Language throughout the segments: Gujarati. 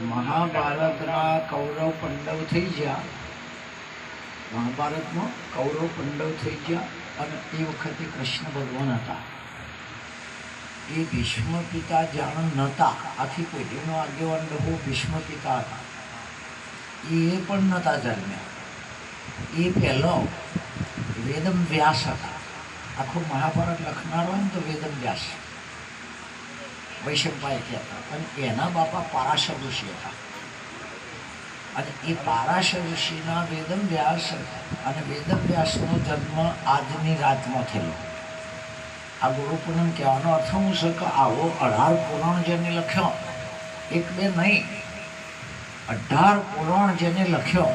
મહાભારતના કૌરવ પાંડવ થઈ ગયા. મહાભારતમાં કૌરવ પાંડવ થઈ ગયા અને એ વખતે કૃષ્ણ ભગવાન હતા. એ ભીષ્મ પિતા જાણ નહોતા. આખી પેઢીનો આગેવાન રહો ભીષ્મ પિતા હતા. એ પણ નહોતા જન્મ્યા. એ પહેલો વેદમ વ્યાસ હતા. આખું મહાભારત લખનારો હોય ને તો વેદમ વ્યાસ વૈશંપાયન કહેતા. અને એના બાપા પારાશર ઋષિ હતા. અને એ પારાશર ઋષિના વેદમ વ્યાસ અને વેદમ વ્યાસનો જન્મ આજની રાતમાં થયેલો. આ ગુરુ પૂનમ કહેવાનો અર્થ શું છે કે આવો 18 પુરાણ જેને લખ્યો, એક બે નહીં 18 પુરાણ જેને લખ્યો,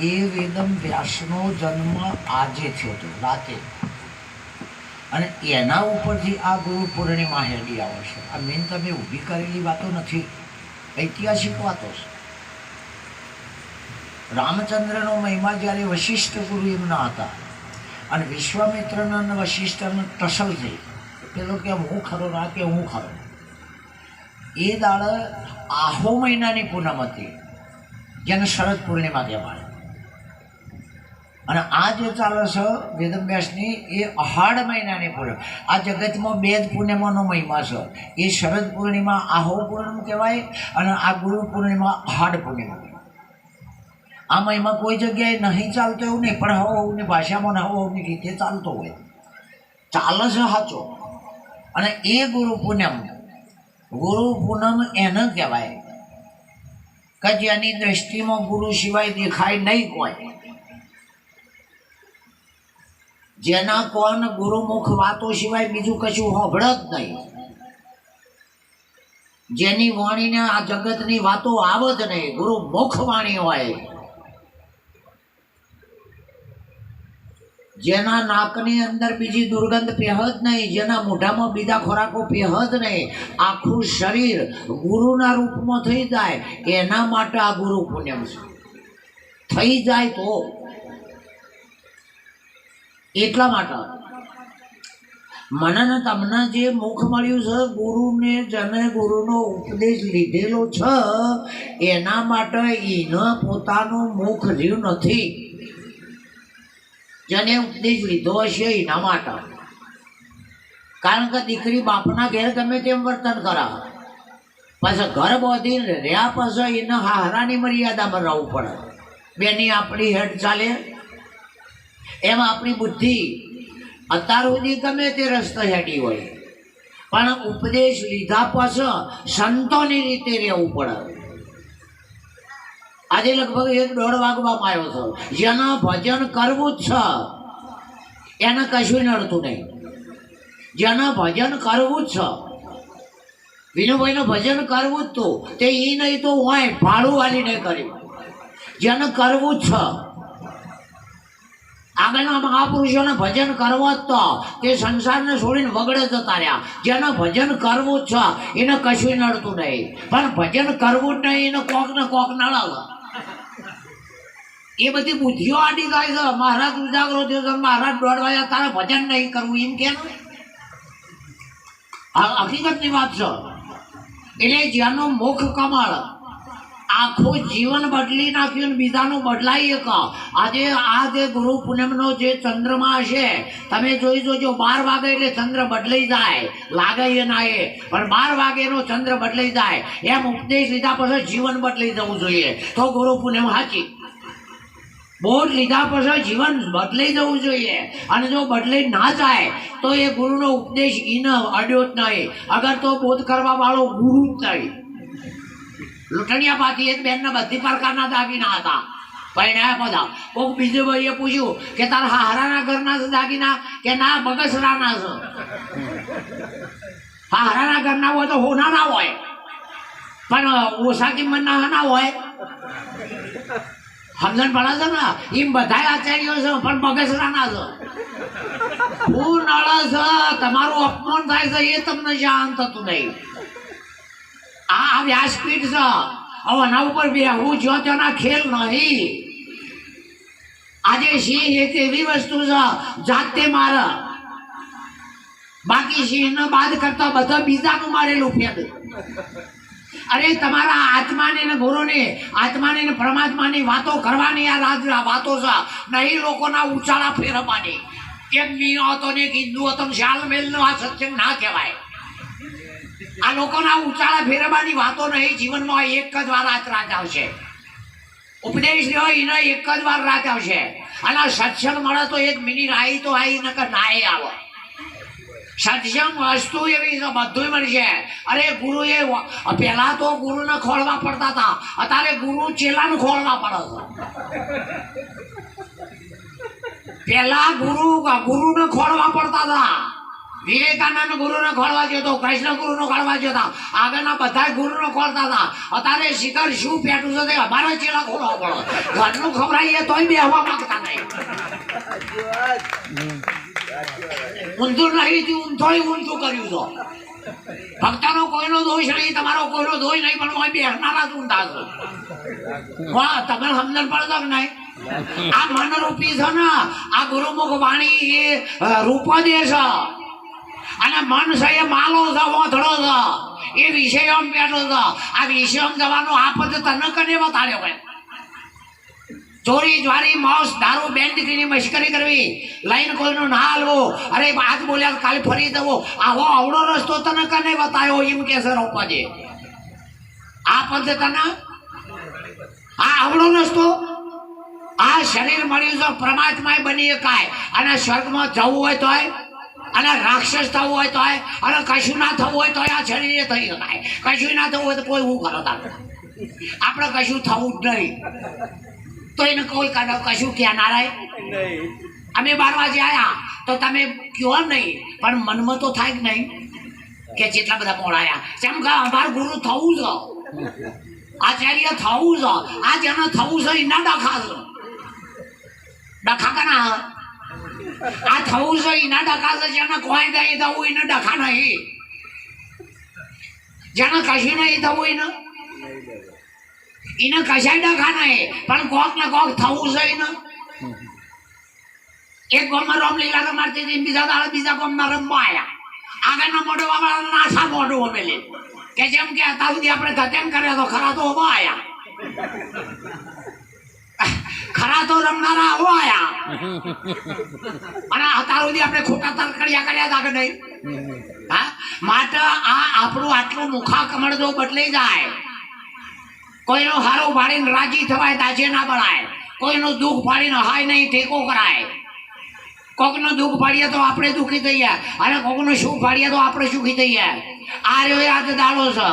એ વેદમ વ્યાસનો જન્મ આજે થયો હતો રાતે. અને એના ઉપરથી આ ગુરુ પૂર્ણિમા હેડી આવે છે. આ મેન તમે ઊભી કરેલી વાતો નથી, ઐતિહાસિક વાતો છે. રામચંદ્રનો મહિમા જ્યારે વશિષ્ઠ ગુરુ એમના હતા અને વિશ્વામિત્રના અને વશિષ્ઠને ટસલ થઈ, પેલો કે હું ખરો ના કે હું ખરો. એ દાડે આહો મહિનાની પૂનમ હતી જેને શરદ પૂર્ણિમા કહેવાય. અને આ જે ચાલે છે વેદવ્યાસની એ અહાડ મહિનાની પૂનમ. આ જગતમાં બે જ પૂર્ણિમાનો મહિમા છે. એ શરદ પૂર્ણિમા આહો પૂનમ કહેવાય અને આ ગુરુ પૂર્ણિમા અહાડ પૂર્ણિમા. આ મહિમા કોઈ જગ્યાએ નહીં ચાલતો એવું નહીં, પણ હવની ભાષામાં હવની રીતે ચાલતો હોય, ચાલે છે સાચો. અને એ ગુરુ પૂનમ એને કહેવાય કે જેની દ્રષ્ટિમાં ગુરુ સિવાય દેખાય નહીં કોઈ. જેના કોણ ગુરુમુખ વાતો સિવાય બીજું કશું હોભળ જ નહીં. જેની વાણીને આ જગતની વાતો આવે જ નહીં, ગુરુમુખ વાણી હોય. જેના નાકની અંદર બીજી દુર્ગંધ પહે જ નહીં, જેના મોઢામાં બીજા ખોરાકો પહે જ નહીં, આખું શરીર ગુરુના રૂપમાં થઈ જાય, એના માટે આ ગુરુ પુણ્યમ છે. થઈ જાય તો એટલા માટે મને ને તમને જે મુખ મળ્યું છે, ગુરુને જેને ગુરુનો ઉપદેશ લીધેલો છે, એના માટે એને પોતાનું મુખ રહ્યું નથી. જેને ઉપદેશ લીધો હશે એના માટે. કારણ કે દીકરી બાપના ઘેર ગમે તેમ વર્તન કરે, પાછા ઘર બાંધીને રહ્યા પાછા એને હારાની મર્યાદામાં રહેવું પડે. બેની આપણી હેડ ચાલે એમ આપણી બુદ્ધિ અત્યાર સુધી ગમે તે રસ્તો હેડી હોય, પણ ઉપદેશ લીધા પાછળ સંતોની રીતે રહેવું પડે. આજે લગભગ 1-1.5 વાગવામાં આવ્યો છો. જેના ભજન કરવું જ છે એને કશું નડતું નહીં. જેના ભજન કરવું જ છે, વિનુભાઈનું ભજન કરવું જ તું તે એ નહીં તો હોય ભાડું વાલીને કર્યું. જેને કરવું જ છે, આગળના મહાપુરુષોને ભજન કરવો જ તો તે સંસારને છોડીને વગડે જતા રહ્યા. જેને ભજન કરવું જ છે એને કશું નડતું નહીં, પણ ભજન કરવું જ નહીં એને કોક ને કોક નડાવે. એ બધી બુદ્ધિઓ આડી જાય છે. મહારાજ ઉજાગરો થયો છે, મહારાજ 1:30 વાગ્યા તારે ભજન નહીં કરવું એમ કે હકીકતની વાત છે. એટલે જેનો મુખ કમળ આખું જીવન બદલી નાખ્યું, બીજાનું બદલાઈ એક. આજે આ જે ગુરુ પૂનમનો જે ચંદ્રમા છે, તમે જોઈ જોજો 12 વાગે એટલે ચંદ્ર બદલાઈ જાય, લાગે એ ના એ, પણ 12 વાગેનો ચંદ્ર બદલાઈ જાય. એમ ઉપદેશ લીધા પછી જીવન બદલાઈ જવું જોઈએ તો ગુરુ પૂનમ સાચી. બોધ લીધા પછી જીવન બદલાઈ જવું જોઈએ. અને જો બદલાઈ ના જાય તો એ ગુરુનો ઉપદેશ એને અડ્યો જ નહીં. અગર તો બોધ કરવા વાળો ગુરુ જ નહીં. લૂંટણિયા પાથી એક બેનના બધી પ્રકારના દાગીના હતા, પહેણ્યા બધા. કોઈક બીજું ભાઈએ પૂછ્યું કે તારા હારાના ઘરના છે દાગીના કે ના બગસરાના છે. હારાના ઘરના હોય તો હોના ના હોય, પણ ઓછા કિંમતના ના હોય. સમજણ પડે છે ને? એમ બધા આચાર્યો છે પણ બગસરાના છે. હું નળે છે, તમારું અપમાન થાય છે એ તમને જાણ થતું નહીં. આ વ્યાસપીઠ છે, હવે એના ઉપર બેહવું જો તેના ખેલ નહીં. આજે સિંહ એક એવી વસ્તુ છે જાતે મારે, બાકી સિંહને બાદ કરતા બધા બીજાનું મારેલું ફેંક. અરે તમારા આત્માને ને ગુરુને આત્માને ને પરમાત્માની વાતો કરવાની આ વાતો છે, નહીં લોકોના ઉચાળા ફેરવવાની. એક મીનો હતો ને એક હિન્દુ હતો ને શાલ મેલનો આ સત્સંગ ના કહેવાય. આ લોકોના ઉચાળા ફેરવવાની વાતો નહીં. જીવનમાં એક જ વાર રાત આવશે. ઉપદેશ લેવો એને એક જ વાર રાત આવશે. અને સત્સંગ મળે તો એક મિનિટ આવી તો આવી નકર નાય આવે. સત્સંગ વસ્તુ એવી છે, બધું મળશે. અરે ગુરુએ પહેલા તો ગુરુને ખોળવા પડતા હતા, અત્યારે ગુરુ ચેલાને ખોળવા પડે છે. પહેલા ગુરુને ખોળવા પડતા હતા. વિવેકાનંદ ગુરુને ખોળવા જતો, કૃષ્ણ ગુરુને ખોળવા જતા, આગળના બધા ગુરુને ખોળતા હતા. અત્યારે શિખર શું પેટું છે તે અમારે ચેલા ખોલવા પડે. ઘરનું ખવડાવીએ તોય બેહવા માંગતા નહીં. ઊંધું નહીં થયું, થોડી ઊંધું કર્યું તો ભક્તનો કોઈનો દોષ નહીં, તમારો કોઈનો દોષ નહીં, પણ કોઈ બેસનારા જ ઊંધા છો. તમે સમજણ પડતો કે નહીં? આ મનરૂપી છે ને, આ ગુરુમુખ વાણી એ રૂપદે છે, અને મન છે એ માલો છે, ઓથડો છે, એ વિષયોમ બેઠો છે. આ વિષયોમ જવાનો આ પદ તને કને બતાડ્યો હોય? ચોરી જ્વારી મોસ દારૂ બેન દીકરીની મશ્કરી કરવી, લઈને કોઈનું ના હાલવું, અરે આજ બોલ્યા કાલે ફરી દવો, આવો અવળો રસ્તો તને કને બતાવ્યો? એમ કે છે રોપાજી. આ પદ તને આ અવળો રસ્તો? આ શરીર મળ્યું છે, પરમાત્માએ બની શકાય, અને સ્વર્ગમાં જવું હોય તોય, અને રાક્ષસ થવું હોય તોય, અને કશું ના થવું હોય તોય આ શરીરે થઈ શકાય. કશું ના થવું હોય તો કોઈ હું કરો તારે? આપણે કશું થવું જ નહીં તો એને કોઈ કશું કહેનારાય? અમે 12 વાગે આવ્યા તો તમે કહો નહીં, પણ મનમાં તો થાય જ નહીં કે જેટલા બધા મોડાયા. કેમ કે અમારું ગુરુ થવું છે, આચાર્ય થવું છે. આ જેને થવું છે એના ડખા છે. ડખા કના આ થવું છે એના ડખા છે. જેને કોઈ નહીં થવું એને ડખા નહીં. જેને કશું નહીં થવું એને કશાય ડખા નહીં, પણ કોક ને કોક થવું છે એને. એક ગામમાં રામલીલા રમાડતી હતી, બીજા દાડે બીજા ગામમાં રમવા આવ્યા. આગળના મોઢો વાળા નાસા મોઢું અમેલી કે જેમ કે અત્યાર સુધી આપણે ગતેમ કર્યા તો ખરા તો ઉભા આવ્યા, ખરા તો રમનારા આવો આવ્યા, અને અત્યાર સુધી આપણે ખોટા તરકડિયા કર્યા હતા કે નહીં? હા, માટે આ આપણું આટલું મુખા કમળ જો બદલાઈ જાય, કોઈનો હારો ફાડીને રાજી થવાય તાજે ના બળાય, કોઈનું દુઃખ ફાડીને હાય નહીં ટેકો કરાય. કોકનું દુઃખ ફાડીએ તો આપણે દુઃખી થઈએ, અને કોકનું સુખ ફાડીએ તો આપણે સુખી થઈએ. આ રહ્યો આજ દાડો છે.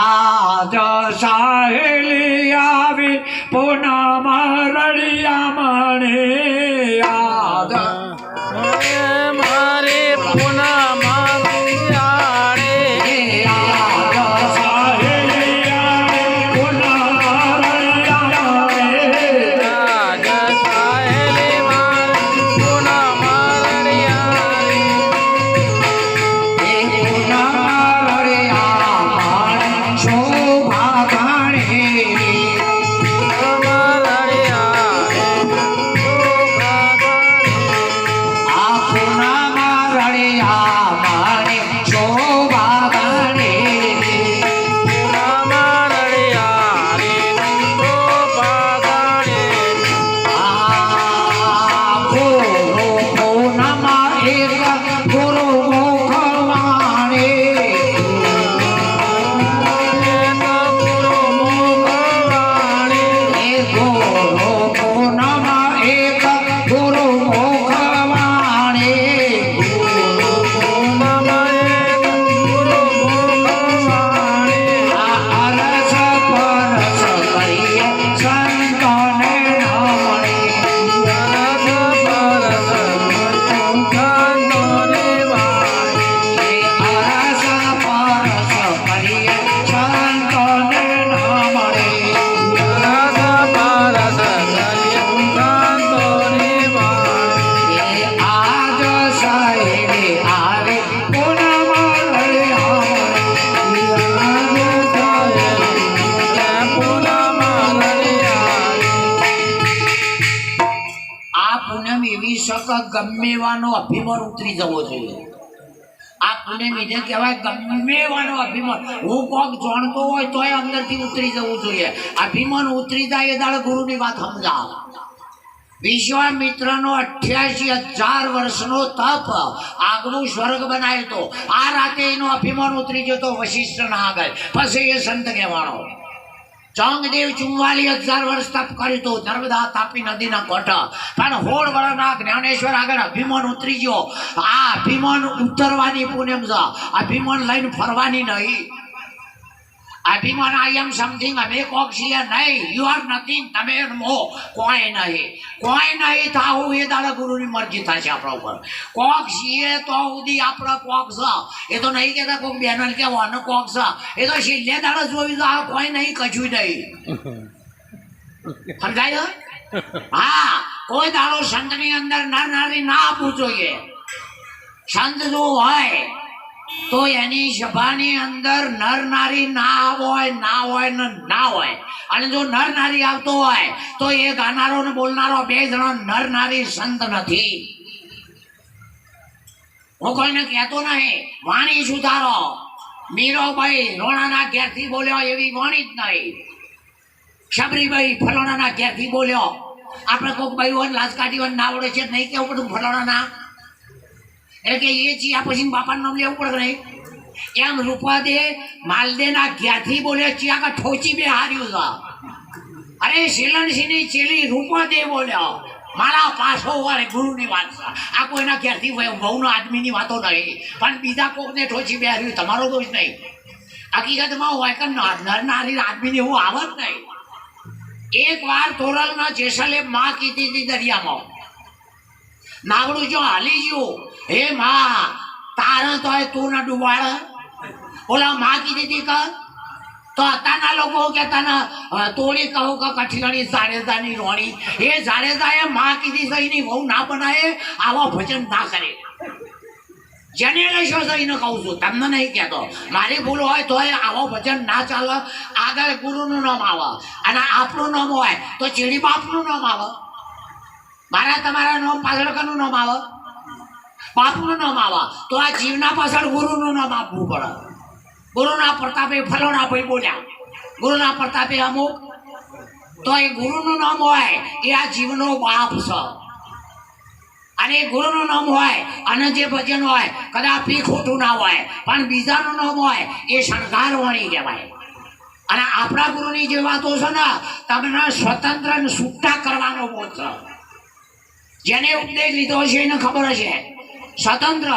આજ સાહેલી આવી પૂનમ રળિયા મણે, આજ મારે પૂનમ ગમે એવાનો અભિમાન ઉતરી જવો જોઈએ. આ પુણ્ય એને કહેવાય ગમે એવાનો અભિમાન. હું કોક જાણતો હોય તોય અંદરથી ઉતરી જવું જોઈએ. અભિમાન ઉતરી જાય એ દાડે ગુરુની વાત સમજાવ. વિશ્વામિત્રનો 88,000 વર્ષનો તપ આગનું સ્વર્ગ બનાવ્યો હતો. આ રાતે એનો અભિમાન ઉતરી જતો વશિષ્ઠના આગળ. પછી એ સંત કહેવાનો. ચાંગદેવ 44,000 વર્ષ તપ કર્યું હતું નર્મદા તાપી નદીના કોઠા. પણ 16 વર્ષના જ્ઞાનેશ્વર આગળ અભિમાન ઉતરી ગયો. આ અભિમાન ઉતરવાની પુણ્યમ છે. અભિમાન લઈને ફરવાની નહીં. અભિમાન આઈ એમ સમથિંગ, અમે કોક છીએ નહીં. યુ આર નથિંગ, તમે મો કોઈ નહીં. કોઈ નહીં થાવું એ દાડા ગુરુની મરજી થશે આપણા ઉપર. કોક છીએ તો સુધી આપણે કોક છે. એ તો નહીં કહેતા કોક બેનર કે વાનો કોક છે. એ તો છેલ્લે દાડા જોયું તો આ કોઈ નહીં, કશું નહીં. સમજાય? હા, કોઈ દાડો સંતની અંદર નર નારી ના આપવું જોઈએ. સંત જો હોય તો એની સભાની અંદર નર નારી ના હોય ને ના હોય. અને જો નર નારી આવતો હોય તો એ ગાનારો ને બોલનારો બે જણા નર નારી સંત નથી. હું કોઈને કહેતો નહીં વાણી સુધારો. મીરોભાઈ રોણાના ઘેરથી બોલ્યો એવી વાણી જ નહીં. શબરીભાઈ ફલાણાના ઘેરથી બોલ્યો. આપણે કોઈક ભાઈ હોય લાજ કાઢી હોય ના આવડે છે નહીં કેવું પડતું ફલાણાના. એટલે કે એ ચિયા પછી બાપાનું નામ લેવું પડે નહીં. એમ રૂપાદે માલદેના ઘેરથી બોલ્યા ચિયા કા ઠોચી બે હાર્યું છે. અરે શીલનસિંહની ચેલી રૂપાદે બોલ્યો. મારા પાછો વાળે ગુરુની વાત છે. આ કોઈના ઘેરથી બહુનો આદમીની વાતો નહીં. પણ બીજા કોકને ઠોચી બે હાર્યું તમારો દોષ નહીં. હકીકતમાં હોય કે નર નારી આદમીને એવું આવત નહીં. એક વાર તોરલના જેસલે માં કીધી હતી દરિયામાં. નાવડું જો હાલી ગયું, હે માં તારે તો તું ના ડૂબાડ. ઓલા માં કીધી હતી કે તો અત્યારના લોકો કહેતા ને તોડી કહું કે કઠિયાણી જાડેજાની રોણી. એ જાડેજાએ માં કીધી છે એની વહુ ના બનાવે, આવા ભજન ના કરે. જેને લેશો છો એને કહું છું, તમને નહીં કહેતો. મારી ભૂલ હોય તો આવો ભજન ના ચાલે. આગળ ગુરુનું નામ આવે અને આપણું નામ હોય તો ચીડી બાપનું નામ આવે. મારા તમારા નામ પાછળ કનું નામ આવે? બાપનું નામ આવે. તો આ જીવના પાછળ ગુરુનું નામ આપવું પડે. ગુરુના પ્રતાપે ફલોના ભાઈ બોલ્યા, ગુરુના પ્રતાપે અમુક. તો એ ગુરુનું નામ હોય એ આ જીવનો બાપ છે. અને ગુરુનું નામ હોય અને જે ભજન હોય કદાપી ખોટું ના હોય, પણ બીજાનું નામ હોય એ શણગારવાણી કહેવાય. અને આપણા ગુરુની જે વાતો છે ને તમને સ્વતંત્ર ને છૂટા કરવાનો બોધ છે. જેને ઉપદેશ લીધો છે એને ખબર હશે સ્વતંત્ર.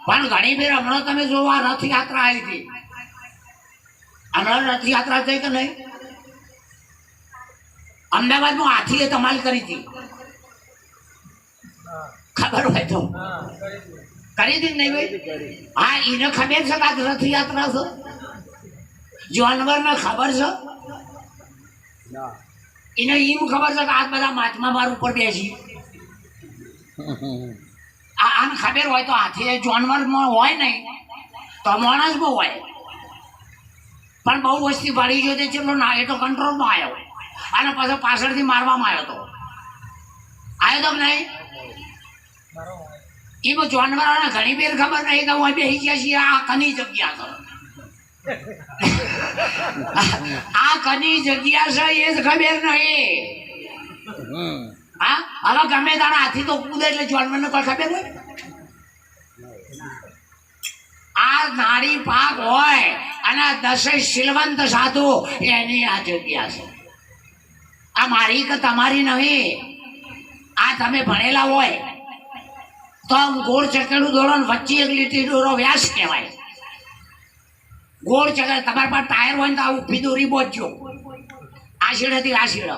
પણ ઘણી ફેર હમણાં તમે જોવા રથયાત્રા આવી હતી. હમણાં રથયાત્રા થઈ કે નહીં? અમદાવાદમાં હાથીએ ધમાલ કરી હતી, ખબર હોય તો. કરી હતી નહીં ભાઈ? હા, એને ખબર છે કે રથયાત્રા છે. જાનવરને ખબર છે? એને એમ ખબર છે કે આ બધા મહાત્મા માર ઉપર બેસી. આને ખબર હોય તો હાથી જાનવરમાં હોય નહીં તો માણસમાં હોય. પણ બહુ વસ્તી ભરી ગયો તે ચેટલો ના, એ તો કંટ્રોલમાં આવ્યો. અને પછી પાછળથી મારવામાં આવ્યો તો. આવ્યો તો નહીં? એમાં જાનવરોને ઘણી બેર ખબર નહીં કે હું બેસી ગયા છીએ આ કની જગ્યા છે. આ કની જગ્યા છે એ જ ખબર નહીં. હા, હવે ગમે તારા હાથી તો કૂદે એટલે જાનવરને કોઈ ખબર હોય? આ નાડી પાક હોય અને 10 શીલવંત સાધુ એની આ જગ્યા છે. આ મારી કે તમારી નહીં. આ તમે ભણેલા હોય તો આમ ગોળ ચકેડું દોરો વચ્ચે એક લીટી દોરો વ્યાસ કહેવાય. ગોળ ચકેડ તમારી પાસે ટાયર હોય ને તો આ ઊભી દોરી બોધજો. આ શીડેથી આ શીડ.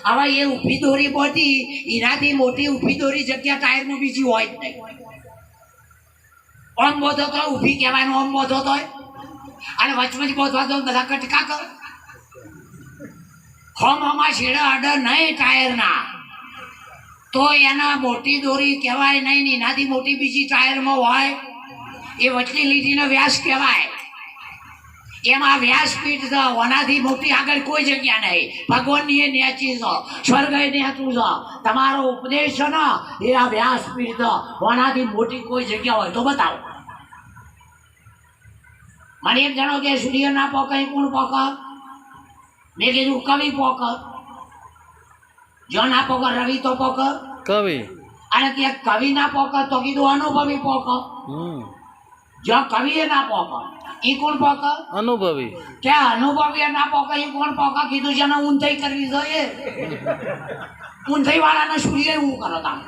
હવે એ ઊભી દોરી બોધી એનાથી મોટી ઊભી દોરી જગ્યા ટાયરમાં બીજી હોય જ નહીં. ઓમ બોધો તો ઊભી કહેવાય, ઓમ બોધો તો. અને વચમાં બોધવા દો બધા કટકા કરો. હોમમાં શીડા અડર નહીં ટાયરના તો એના મોટી દોરી કહેવાય નહીં. એનાથી મોટી બીજી ટાયરમાં હોય એ વચલી લીટીનો વ્યાસ કહેવાય. એમાં વ્યાસપીઠ છે, ઓનાથી મોટી આગળ કોઈ જગ્યા નહીં. ભગવાનની એ નેચી છે, સ્વર્ગ એ નેચું છે. તમારો ઉપદેશ છે ને એ આ વ્યાસપીઠ છે. ઓનાથી મોટી કોઈ જગ્યા હોય તો બતાવો. મને એક જણો કે સૂર્ય ના પોકે કોણ પોક? મેં કીધું કવિ પોક. જો ના પોક રવિ તો પોક. કવિ. અને કે કવિ ના પોક તો કીધું અનુભવી પોક. જો કવિએ ના પોક એ કોણ પોક? અનુભવી. કે અનુભવી ના પોક એ કોણ પોક? કીધું જેને ઊંધાઈ કરવી જોઈએ. ઊંધાઈ વાળાને સૂર્ય એવું કરો તા.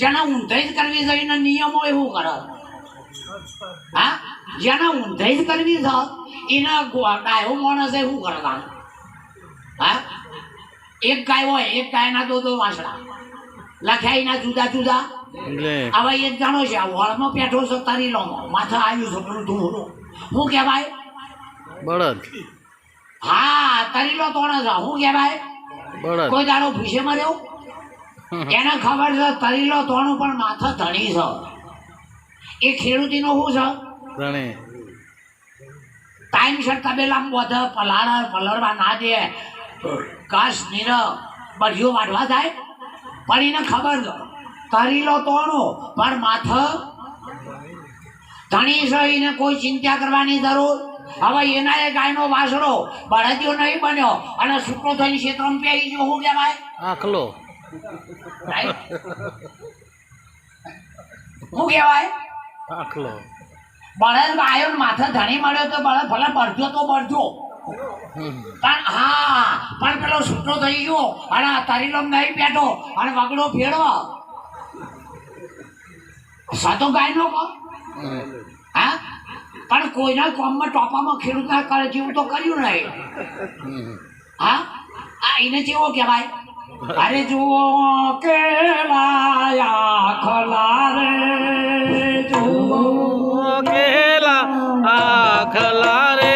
જેને ઊંધાઈ જ કરવી જોઈએ ને નિયમો એવું કરો. હા, જેને ઊંધાઈ જ કરવી છે એના ગાયો માણસ એવું કરે તા. હા, એક ગાય હોય, એક ગાયના દો વાસડા લખ્યા એના જુદા જુદા. હવે એક જાણો છે વળમાં પેઠો છે તરીલોમાં માથા આવ્યું છે પેલું ધૂળું. શું કહેવાય? બળદ. હા, તરીલો તોણે છે. શું કહેવાય? બળદ. કોઈ દાડો ભૂસે મર્યો? એને ખબર છે તરીલો તોણું પણ માથા ધણી છે. એ ખેડૂતીનો શું છે? ધણી. ટાઈમ સર તબેલામાં બધે પલળવા ના દે, ઘાસ નીર બળિયો વાઢવા જાય. પણ એને ખબર છે તરીલો તોણો પણ માથા ધણી છે. એને કોઈ ચિંતા કરવાની જરૂર. હવે એના એ ગાયનો વાસડો બળદિયો નહીં બન્યો અને સૂકો થઈને ક્ષેત્રમાં પેઈ ગયો. શું કહેવાય? આખલો. શું કહેવાય? આખલો. બળદ ગાયો માથે ધણી મળ્યો તો બળદ ભલે બળજો તો બળજો. પણ હા, પણ પેલો છૂટો થઈ ગયો અને તરીલો નહીં બેઠો અને વગડો ફેરવો સાતો ગાય નો કહો. હા, પણ કોઈના કોમમાં ટોપામાં ખેડૂત ના કરે જેવું તો કર્યું નહીં. હા, આ એને જેવો કહેવાય. અરે જુઓ કે લાયા ખલા રે, જુઓ કેલા આખલા રે.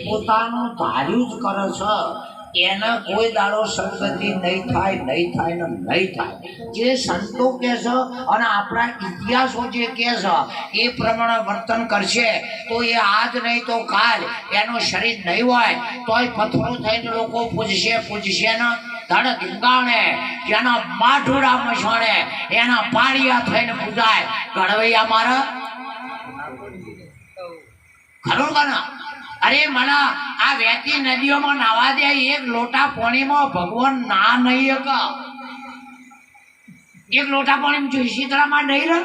પોતાનું ધાર્યું જ કરે છે એને કોઈ દાડો સદગતિ નહીં થાય, નહીં થાય ને નહીં થાય. જે સંતો કહે છે અને આપણા ઇતિહાસો જે કહે છે એ પ્રમાણે વર્તન કરશે તો એ આજ નહીં તો કાલ એનું શરીર નહીં હોય તોય પથ્થરો થઈને લોકો પૂજશે ને ધડ ધીંગાણે, જેના માઠોડા મસાણે એના પાળિયા થઈને પૂજાય. ઘડવૈયા મારા ખરું કે? અરે મને આ વહેતી નદીઓમાં નાવા દે, એક લોટા પાણીમાં ભગવાન ના નહીં કે એક લોટા પાણી જોઈ શીતળામાં નહીં રહે.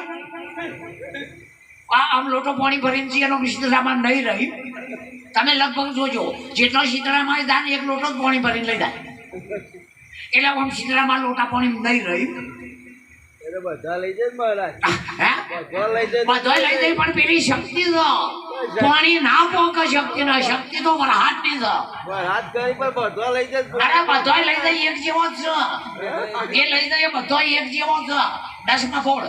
આમ લોટો પાણી ભરીને છે એનો શીતળામાં નહીં રહી. તમે લગભગ જોજો જેટલો શીતળામાં જાય એક લોટો જ પાણી ભરીને લઈ જાય એટલે આમ શીતળામાં લોટા પાણી નહીં રહી. બધા લઈ જાય મહારાજ. બધા લઈ જાય પણ પેલી શક્તિ છે પાણી ના પોકે. શક્તિ ના શક્તિ તો વરહાટ ની છે. હાથ કરી પણ બધા લઈ જાય. અરે બધા લઈ જાય એક જેવો જ છે. એ લઈ જાય બધા એક જેવો છે. 10માં ફોડ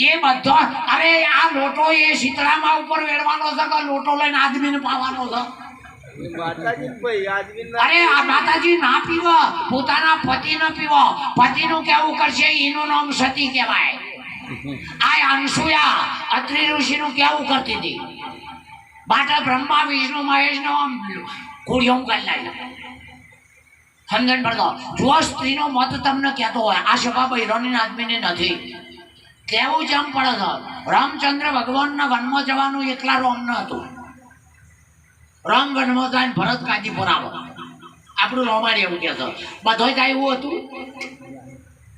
એ બધો. અરે આ લોટો એ શીતળામાં ઉપર વેડવાનો છે કે લોટો લઈને આદમીને પાવાનો છે? માતાજી ભાઈ આદમી અરે આ માતાજી ના પીવો, પોતાના પતિ ન પીવો. પતિનું કેવું કરશે એનું નામ સતી કહેવાય. આ અનસુયા અત્રિ ઋષિનું કેવું કરતી હતી. બાટા બ્રહ્મા વિષ્ણુ મહેશ નો આમ કોડિયો કરી લાગ્યા. સમજણ પડતો. જો સ્ત્રીનો મત તમને કહેતો હોય આ સભા બૈરોની આદમીને નથી કેવું જમ પડે છે. રામચંદ્ર ભગવાનના વનમાં જવાનું એકલા રોમ ન હતું. રામ વનમાં જાય ભરત કાજીપુર આવો. આપણું રોમાડી એવું કે છે બધો જાય એવું હતું.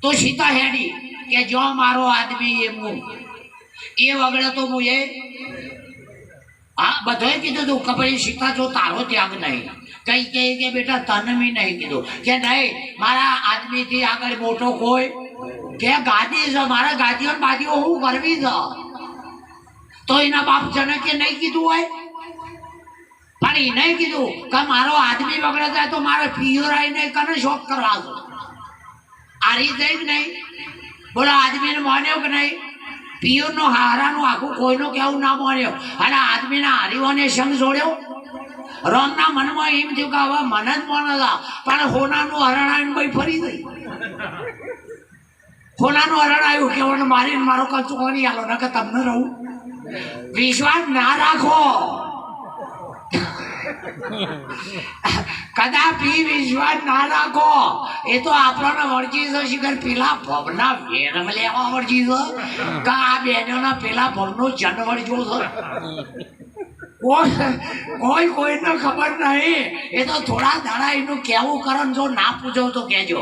તો સીતા હેડી કે જો મારો આદમી એમનું એ વગડે તો હું એ હા બધોએ કીધું તું કે ભાઈ સીતા જો તારો ત્યાગ નહીં કઈ કે બેટા તને બી નહીં કીધું કે નહીં મારા આદમીથી આગળ મોટો કોઈ કે ગાદી છે મારા ગાદીઓ બાદીઓ હું કરવી છે. તો એના બાપ જને કે નહીં કીધું હોય પણ એ નહીં કીધું કે મારો આદમી વગડે જાય તો મારે પિયોરાઈ નહીં કને શોખ કરવા છે. આ રીતે જ નહીં બોલો આદમીને માન્યો કે નહીં? પિયોરનો હારાનું આખું કોઈનું કેવું ના માન્યો અને આદમીના હારીઓને સંગ જોડ્યો. રામના મનમાં એમ થયું કે હવે મને જ માનતા પણ હોનાનું હરણ આવીને ભાઈ ફરી ગઈ. હોનાનું હરણ આવ્યું કે મારીને મારો કચું કોની આલો ને કે તમને રહું. વિશ્વાસ ના રાખો કદાપી વિશ્વાસ ના રાખો. એ તો આપણને વળગી છે શિખર પેલા ભવના વેરમ લેવા વળગી છે કે આ બહેનોના પેલા ભવનો જન વળગ્યો છે. કોઈ કોઈને ખબર નહીં. એ તો થોડા દાડા એનું કેવું કરે જો ના પૂછો તો કહેજો.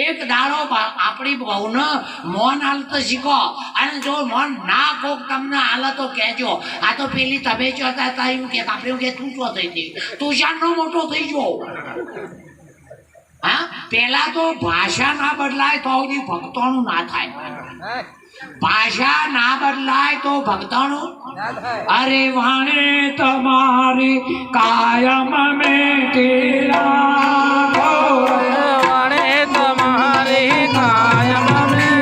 એક દાડો આપણી બહુને મોન હાલતો શીખો અને જો મોન ના કોક તમને હાલે તો કહેજો. આ તો પેલી તમે ચોતા હતા એમ કે આપણે કે તું ચો થઈ ગઈ તું શાનનો મોટો થઈ ગયો. હા પેલા તો ભાષા ના બદલાય તો સુધી ભક્તોનું ના થાય. ભાષા ના બદલાય તો ભક્તોનું. અરે વાણે તમારી કાયમ મેં તેરા વાણે તમારી કાયમ મેં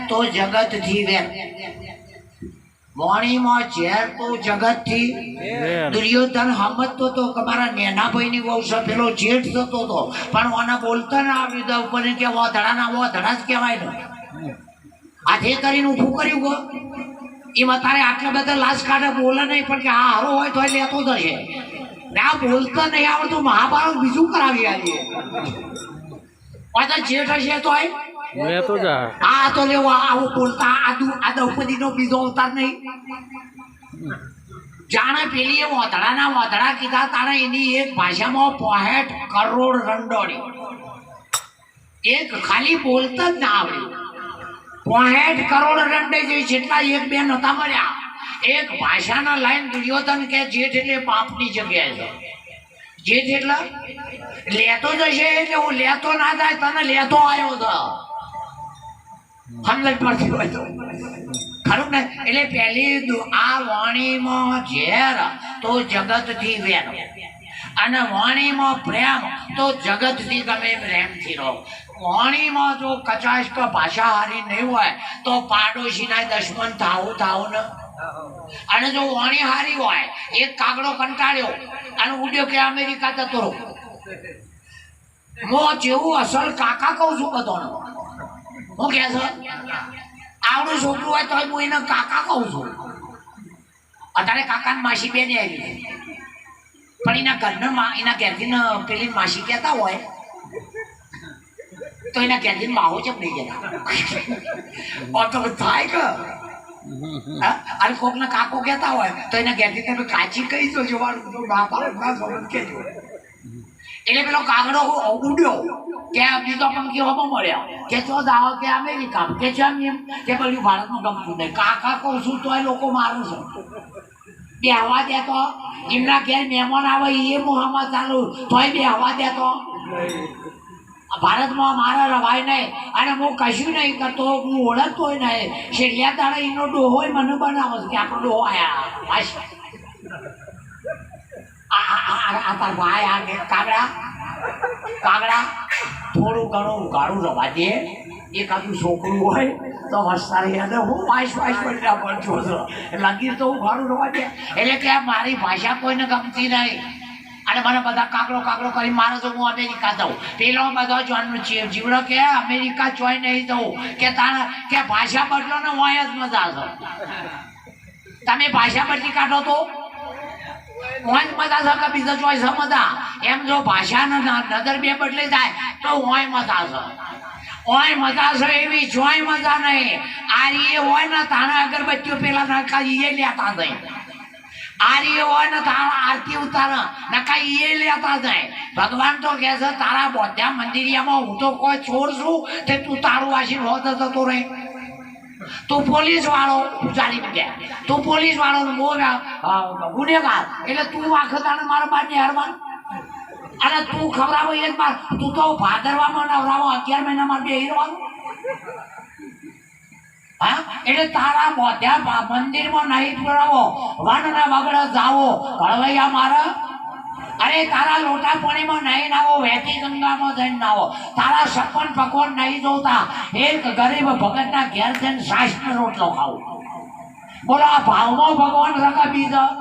તો જગતથી વેર. મોણીમાં ઝેર તો જગતથી. દુર્યોધન સમજતો તો કે મારા નેના ભાઈની બહુ છે પેલો જેઠ થતો હતો પણ આના બોલતા ને આવ્યું ઉપર કે વોધડાના વોધડા જ કહેવાય ને. આજે કરીને ઊભું કર્યું ગો એમાં તારે આટલા બધા લાશ કાઢે બોલે નહીં પણ કે આ હારો હોય તો લેતો જશે ને આ બોલતા નહીં આવડતું મહાભારત બીજું કરાવી આવીએ. જેઠ હશે તો મેં તો જા આ તો લેવો આવું બોલતા આ દ્રૌપદીનો બીજો અવતાર નહીં. જાણે પેલી એ વોધડા કીધા તારે એની એક ભાષામાં 65 કરોડ રંડોળી. એક ખાલી બોલતા જ ના આવડી. 65 કરોડ રંડે જે જેટલા એક બે નતા મળ્યા. એક ભાષાના લાઈન દુર્યોધન કે જેઠ એટલે પાપની જગ્યાએ છે. જેઠ એટલે લેતો જશે એટલે હું લેતો ના થાય તને લેતો આવ્યો છે. સમજ પડતી હોય તો ખરું ને. એટલે પહેલી આ વાણીમાં ઝેર તો જગતથી વેર અને વાણીમાં પ્રેમ તો જગતથી તમે પ્રેમથી રહો. વાણીમાં જો કચાશ કે ભાષા હારી નહીં હોય તો પાડોશીના દુશ્મન થાવું ને. અને જો વાણી હારી હોય, એક કાગડો કંટાળ્યો અને ઉડ્યો કે અમેરિકા જતો રહો. હું જેવું અસલ કાકા કહું છું બધાને. હું કે છે આવડું છોકરું હોય તો હું એને કાકા કહું છું. અત્યારે કાકાને માસી બેન આવી, પણ એના ઘરના એના ઘેરથી પેલી માસી કહેતા હોય તો એના ઘેરથી માહો ચમ નહીં જતા તો થાય કે. અને કોકને કાકો કહેતા હોય તો એના ઘેરથી તમે કાચી કહી દો જોવાનું ના કહેજો. એટલે પેલો કાગડો ઉડ્યો કે બીજો પંખી હોમો મળ્યા કે ચો દાવો કે અમેરિકા કે જેમ એમ કે પેલું ભારતમાં ગમતું નહીં. કાકા કહું છું તોય લોકો મારું છે. બેહવા દે તો એમના ઘેર મહેમાન આવે એ મોહમાં ચાલુ તોય બેહવા દે તો. ભારતમાં મારા રવાય નહીં અને હું કશું નહીં કરતો, હું ઓળખતો નહીં. છેલ્લા દાડે એનો ડોહો મને બનાવો કે આપણો ડોહો આયા તાર ભાઈ આ કાગડા થોડું ઘણું ઉઘાડું રવા દે. એકાદું છોકરું હોય તો વસ્તારી અને હું વાઈસ બનીને પડજો છો લગીર તો ઉઘાડું રવા દે. એટલે કે મારી ભાષા કોઈને ગમતી નહીં અને મને બધા કાગડો કરી મારે તો હું અમેરિકા જાઉં. પેલો બધો જીવડો કે અમેરિકા જોઈ નહીં જવું કે તારા કે ભાષા બદલો ને હોય જ મજા છે. તમે ભાષા બદલી કાઢો તો હોય મજા છે કે બીજા ચોઈસ મજા. એમ જો ભાષાના નજર બે બદલી જાય તો હોય મજા છે. હોય મજા છે એવી જોઈ મજા નહીં. આ એ હોય ને તારા અગરબત્તીઓ પેલા નાખા એ લેતા જાય. આર્ય હોય ને તારા આરતી ઉતારે નકા એ લેતા જાય. ભગવાન તો કહે છે તારા બધા મંદિરિયામાં હું તો કોઈ ચોર છું તે તું તારું આશીર્વાદ થતો રહે. તું પોલીસ વાળો પૂજારી કે તું પોલીસ વાળો ગુનેગાર એટલે તું આખતાને મારા બાને હરવાન અને તું ખવડાવો એ જ માર. તું તો ભાદરવામાં નવરાવો 11 મહિનામાં બે હીરવાનું. હા એટલે તારા બધા મંદિરમાં નહીં પુરાવો વન ના વગડા જાવો હળવૈયા મારા. અરે તારા લોટા પાણીમાં નહીં નાવો, વહેતી ગંગામાં જઈને નાવો. તારા સપન પકવાન નહીં જોતા એક ગરીબ ભગતના ઘેર જઈને સાસનો રોટલો ખાવો. બોલો આ ભાવમાં ભગવાન રકા બીજા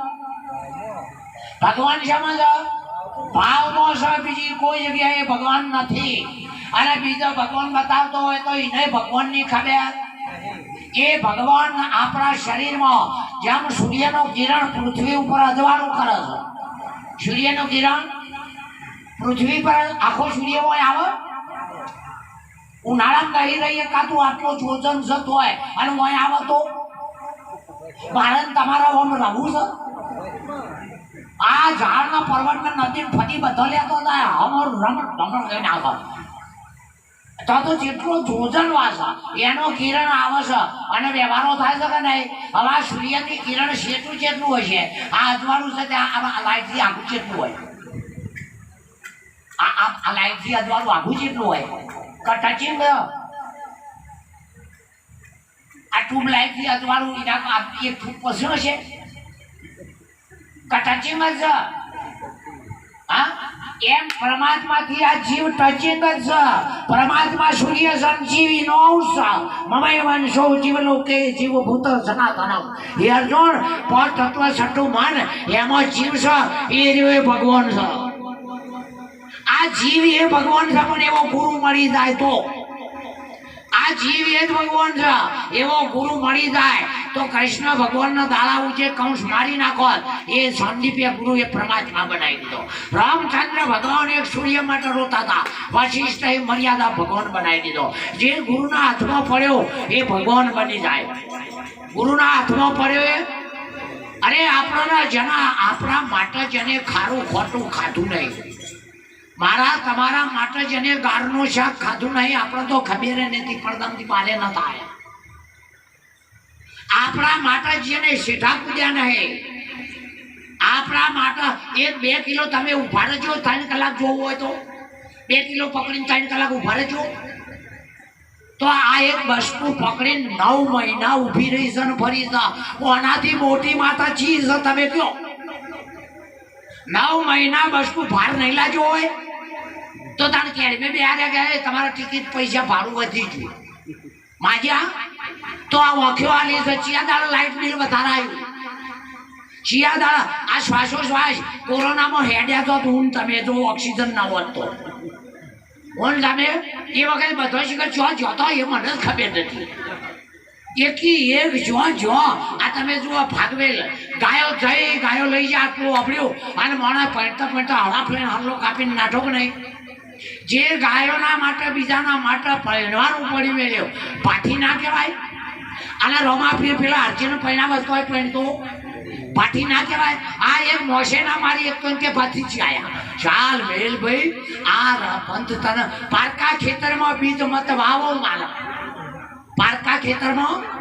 ભગવાન સમજ ભાવમાં છે, બીજી કોઈ જગ્યાએ ભગવાન નથી. અને બીજો ભગવાન બતાવતો હોય તો એને ભગવાનની ખબર. એ ભગવાન આપણા શરીરમાં જેમ સૂર્યનું કિરણ પૃથ્વી ઉપર અજવાળું કરે છે. સૂર્યનું કિરણ પૃથ્વી પર આખો સૂર્ય હોય આવે ઉનાળામાં કહી રહીએ કાતું આટલો જોજન જતો હોય અને હોય આવે તો ભારત તમારા ઓમ રહું છે. આ ઝાડના પર્વતના નદી ફરી બધો લેતો જાય અમારું રમણ કઈ નાખો તો જેટલો જોજન વાસ એનો કિરણ આવે છે અને વ્યવહારો થાય છે કે નહીં. હવે આ સૂર્યની કિરણ શેઠું જેટલું હોય છે, આ અજવાળું છે તે આ લાઈટથી આખું જેટલું હોય. આ લાઈટથી અજવાળું આખું જેટલું હોય ટચિંગ આ ટ્યુબ લાઈટથી અજવાળું એક પસરો છે ટચિંગ જ છે. હા એમ પરમાત્માથી આ જીવ ટચિંગ જ છે. પરમાત્મા સૂર્ય સંજીવી નો અંશ મમય વંશો જીવલોકે જીવભૂત સનાતન. હે અર્જુન પાંચ તત્વ છઠ્ઠું મન એમાં જીવ છે એ રહ્યો ભગવાન છે. આ જીવ એ ભગવાન છે પણ એવો ગુરુ મળી જાય તો આ જીવ એ જ ભગવાન છે એવો ગુરુ મળી જાય તો કૃષ્ણ ભગવાનના દાડા ઊંચે કંસ મારી નાખો એ સંદીપે ગુરુ એ પરમાત્મા બનાવી દીધો. રામચંદ્ર ભગવાન એક સૂર્ય માટે રોતા હતા, વશિષ્ઠ એ મર્યાદા ભગવાન બનાવી દીધો. જે ગુરુના હાથમાં પડ્યો એ ભગવાન બની જાય. ગુરુના હાથમાં પડ્યો એ અરે આપણા માટે જેને ખારું ખોટું ખાધું નહીં, મારા તમારા માટે જેને ગારનું શાક ખાધું નહીં આપણે તો ખબર નથી પડદાથી પાલે ન થાય. આપણા માટે જેને શેઠા પૂજ્યા નહીં, આપણા માટે 1-2 કિલો તમે ઉભા રહેજો 3 કલાક જોવું હોય તો 2 કિલો પકડીને 3 કલાક ઉભા રહેજો તો આ એક વસ્તુ પકડીને 9 મહિના ઊભી રહી છે ને ફરી છે. આનાથી મોટી માતા ચીજ છે તમે કહો. 9 મહિના વસ્તુ ભાર નહીં લાગ્યો હોય તો તારે કેડમે બે હારે ગયા તમારા ટિકિટ પૈસા ભાડું વધી ગયું માજ્યા તો આ વખ્યો આલી છે ચિયાદાળ લાઇટ બિલ વધારે આવ્યું ચિયાદાળ આ શ્વાસોશ્વાસ કોરોનામાં હેડ્યા તો તું તમે જો ઓક્સિજન ના હોત તો કોણ તમે એ વખતે બધો શીખર જો જોતો એ મને જ ખબર નથી એકી એક જો આ તમે જુઓ ભાગવેલ ગાયો લઈ જાય આટલું અભળ્યું અને મોણા પડતા હળા ફેણ હલ્લો કાપીને નાઠો કે નહીં જે ગાયોના માટે બીજાના માટે પહેરવાનું પડી મેળ્યો પાઠી ના કહેવાય અને રોમા પેલા અર્જીનો પહેણા વસ્તુ હોય પહેણતો પાઠી ના કહેવાય આ એક મોશેના મારી એક તો કે પાથી જ આયા ચાલ મેલ ભાઈ આ પંથ તને પારકા ખેતરમાં બીજ મત વાવો માલા પારકા ખેતરમાં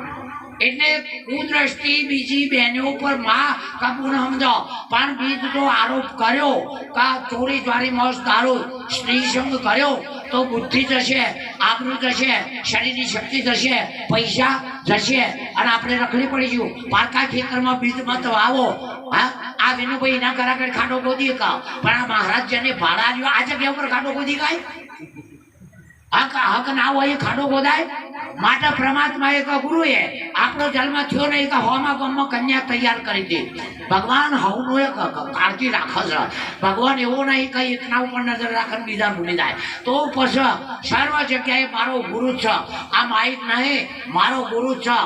એટલે કુદ્રષ્ટિ બીજી બહેનો ઉપર માં કબૂન સમજો પણ બીજ તો આરોપ કર્યો કા ચોરી ચોરી મોસ દારૂ સ્ત્રી સંગ કર્યો તો બુદ્ધિ જશે આબરૂ જશે શરીરની શક્તિ જશે પૈસા જશે અને આપણે રખડી પડીશું પારકા ખેતરમાં બીજ મત વાવો હા આ વિનુભાઈ ના કરાકર ખાડો ગોદી કા પણ આ મહારાજ જેને ભાડા આવ્યો આ જગ્યા ઉપર ખાડો ગોદી ગાય હક ના હોય ખાડો ગોદાય માટે પરમાત્મા એક ગુરુએ આપણો જન્મ થયો ને એક હોમા ગમમાં કન્યા તૈયાર કરી દે ભગવાન હવનું એક કાળજી રાખે છે ભગવાન એવું નહીં કઈ એકના ઉપર નજર રાખે બીજા ભૂલી જાય તો પછી સર્વ જગ્યાએ મારો ગુરુ છે આ માઇક નહીં મારો ગુરુ છે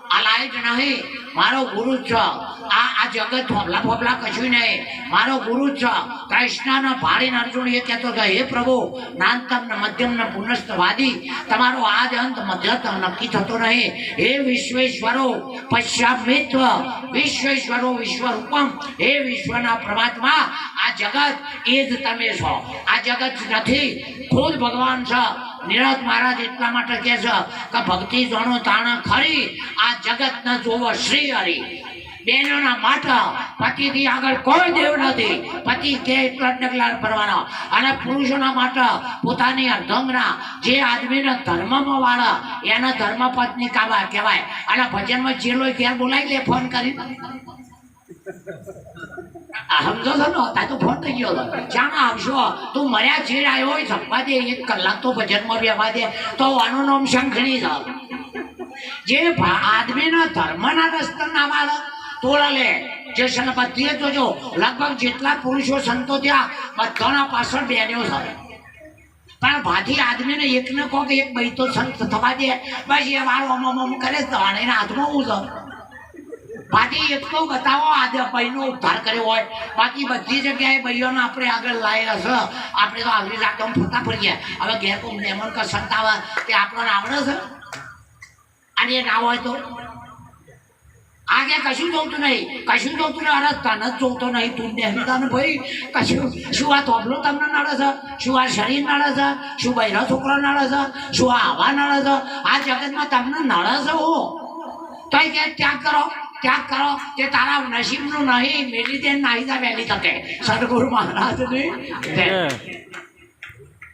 આ લાઈટ નહીં મારો ગુરુ છે આ જગત ફોફલા ફોફલા કશું નહીં મારો ગુરુ છે કૃષ્ણના ભાડીને અર્જુન એ કહેતો કે હે પ્રભુ નાનતમ ને મધ્યમ ને પુનસ્તવાદી તમારો આજ અંત મધ્યતમ નક્કી થતો નહીં હે વિશ્વેશ્વરો પશ્ચામિત્વ વિશ્વેશ્વરો વિશ્વરૂપમ હે વિશ્વના પરમાત્મા આ જગત એ જ તમે છો આ જગત નથી ખુદ ભગવાન છે નિરજ મહારાજ એટલા માટે કહે છે કે ભક્તિ જોણો તાણ ખરી આ જગત ન જોવો શ્રી હરિ બહેનોના માટે પતિથી આગળ કોઈ દેવ નથી પતિ કે એટલા જ ડગલા ભરવાના અને પુરુષોના માટે પોતાની અર્ધંગના જે આદમીના ધર્મમાં વાળા એના ધર્મપત્ની કાવા કહેવાય અને ભજનમાં ચેલો ઘેર બોલાવી લે ફોન કરી સમજો છો ને તાર તો ફોન થઈ ગયો ચાણા આવશો તું મર્યા ચીડ આવ્યો હોય સંપા દે 1 કલાક તો ભજનમાં બેવા દે તો આનું નામ શંખણી જાવ જે આદમીના ધર્મના રસ્તા ના વાળા તોડા લે જે સનપતિએ તો જો લગભગ જેટલા પુરુષો સંતો ત્યાં બધાના પાછળ બેન્યો છે પણ ભાથી આદમીને એકને કહો કે એક ભાઈ તો સંત થવા દે બસ એ વાળો અમમ કરે તો એના હાથમાં હું છે બાકી એટલો બતાવો આજે ભાઈનો ઉદ્ધાર કર્યો હોય બાકી બધી જગ્યાએ ભાઈઓને આપણે આગળ લાવ્યા છે આપણે તો આગળ રાખતા ફરતા ફરીએ હવે ઘેર કોઈ મહેમાન કે સંત આવે તે આપણને આવડે છે અને ના હોય તો આગે કશું જોતું નહીં અરે તને જ જોતો નહીં તું તને ભાઈ કશું શું આ તોબલો તમને નડે છે શું આ શરીર નડે છે શું બૈરા છોકરા નડે છે શું આ હવા નડે છે આ જગતમાં તમને નડે છે હો તો કે ત્યાગ કરો તે તારા નસીબનું નહીં મેલી દે નાહીદા વહેલી તકે સદગુરુ મહારાજની